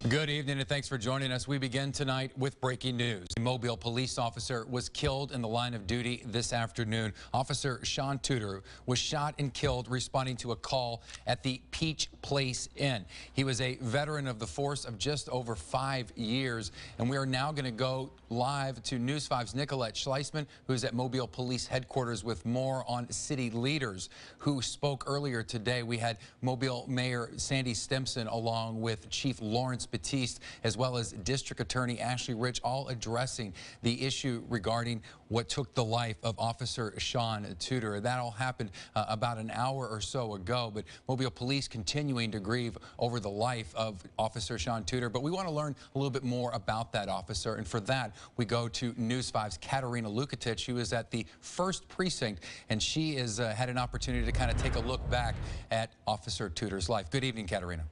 Good evening and thanks for joining us. We begin tonight with breaking news. A Mobile police officer was killed in the line of duty this afternoon. Officer Sean Tuder was shot and killed responding to a call at the Peach Place Inn. He was a veteran of the force of just over 5 years. And we are now going to go live to News 5's Nicolette Schleisman, who is at Mobile Police Headquarters with more on city leaders who spoke earlier today. We had Mobile Mayor Sandy Stimpson along with Chief Lawrence Batiste, as well as District Attorney Ashley Rich, all addressing the issue regarding what took the life of Officer Sean Tuder. That all happened about an hour or so ago, but Mobile Police continuing to grieve over the life of Officer Sean Tuder. But we want to learn a little bit more about that officer, and for that, we go to News 5's Katerina Lukatic, who is at the 1st Precinct, and she has had an opportunity to kind of take a look back at Officer Tuder's life. Good evening, Katerina.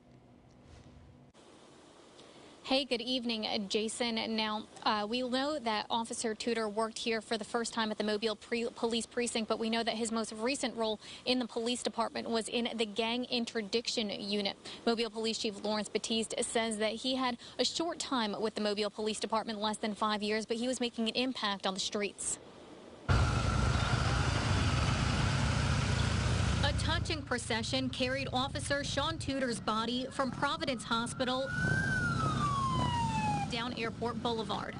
Hey, good evening, Jason. Now, we know that Officer Tuder worked here for the first time at the Mobile Police Precinct, but we know that his most recent role in the police department was in the Gang Interdiction Unit. Mobile Police Chief Lawrence Batiste says that he had a short time with the Mobile Police Department, less than 5 years, but he was making an impact on the streets. A touching procession carried Officer Sean Tuder's body from Providence Hospital down Airport Boulevard.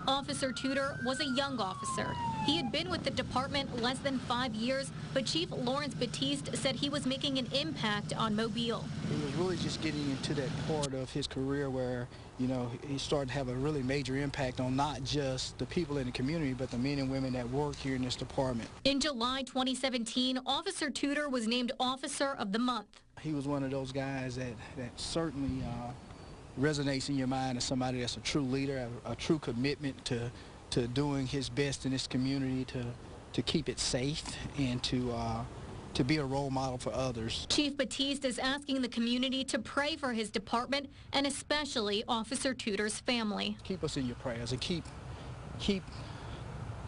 Officer Tuder was a young officer. He had been with the department less than 5 years, but Chief Lawrence Batiste said he was making an impact on Mobile. He was really just getting into that part of his career where, you know, he started to have a really major impact on not just the people in the community, but the men and women that work here in this department. In July 2017, Officer Tuder was named Officer of the Month. He was one of those guys that certainly resonates in your mind as somebody that's a true leader, a true commitment to doing his best in this community to keep it safe and to be a role model for others. Chief Batiste is asking the community to pray for his department and especially Officer Tuder's family. Keep us in your prayers and keep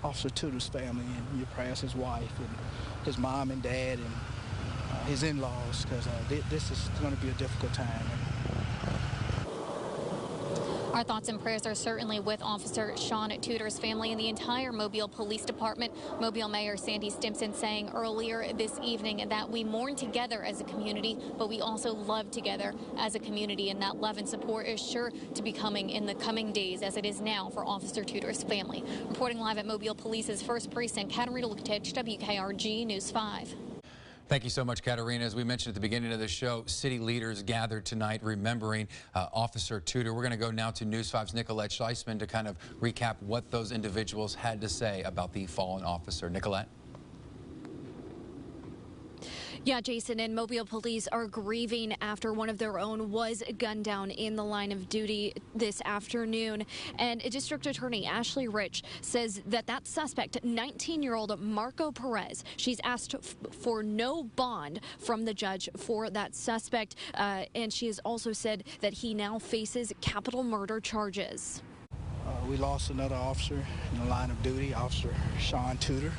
Officer Tuder's family in your prayers, his wife and his mom and dad and his in-laws, because this is going to be a difficult time. Our thoughts and prayers are certainly with Officer Sean Tuder's family and the entire Mobile Police Department. Mobile Mayor Sandy Stimpson saying earlier this evening that we mourn together as a community, but we also love together as a community, and that love and support is sure to be coming in the coming days, as it is now for Officer Tuder's family. Reporting live at Mobile Police's 1st Precinct, Katerina Lukatic, WKRG News 5. Thank you so much, Katerina. As we mentioned at the beginning of the show, city leaders gathered tonight remembering Officer Tuder. We're going to go now to News 5's Nicolette Schleisman to kind of recap what those individuals had to say about the fallen officer. Nicolette? Yeah, Jason, and Mobile Police are grieving after one of their own was gunned down in the line of duty this afternoon. And District Attorney Ashley Rich says that suspect, 19-year-old Marco Perez, she's asked for no bond from the judge for that suspect. And she has also said that he now faces capital murder charges. We lost another officer in the line of duty, Officer Sean Tuder.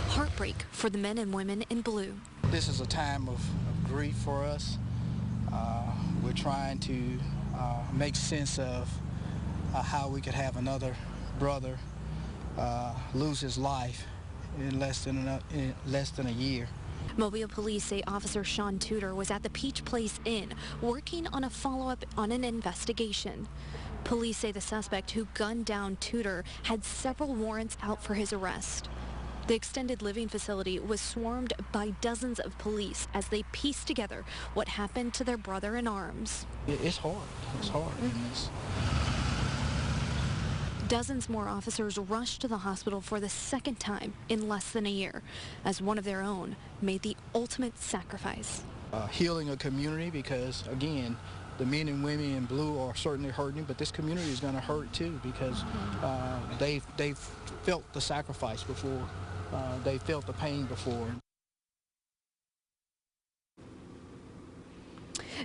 Heartbreak for the men and women in blue. This is a time of grief for us. We're trying to make sense of how we could have another brother lose his life in less than a year. Mobile Police say Officer Sean Tuder was at the Peach Place Inn working on a follow-up on an investigation. Police say the suspect who gunned down Tuder had several warrants out for his arrest. The extended living facility was swarmed by dozens of police as they pieced together what happened to their brother-in-arms. It's hard. It's hard. Dozens more officers rushed to the hospital for the 2nd time in less than a year, as one of their own made the ultimate sacrifice. Healing a community, because, again, the men and women in blue are certainly hurting, but this community is going to hurt too, because they've felt the sacrifice before. They felt the pain before.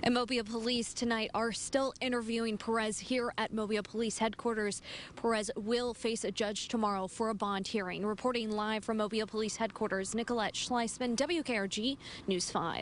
And Mobile Police tonight are still interviewing Perez here at Mobile Police Headquarters. Perez will face a judge tomorrow for a bond hearing. Reporting live from Mobile Police Headquarters, Nicolette Schleisman, WKRG News 5.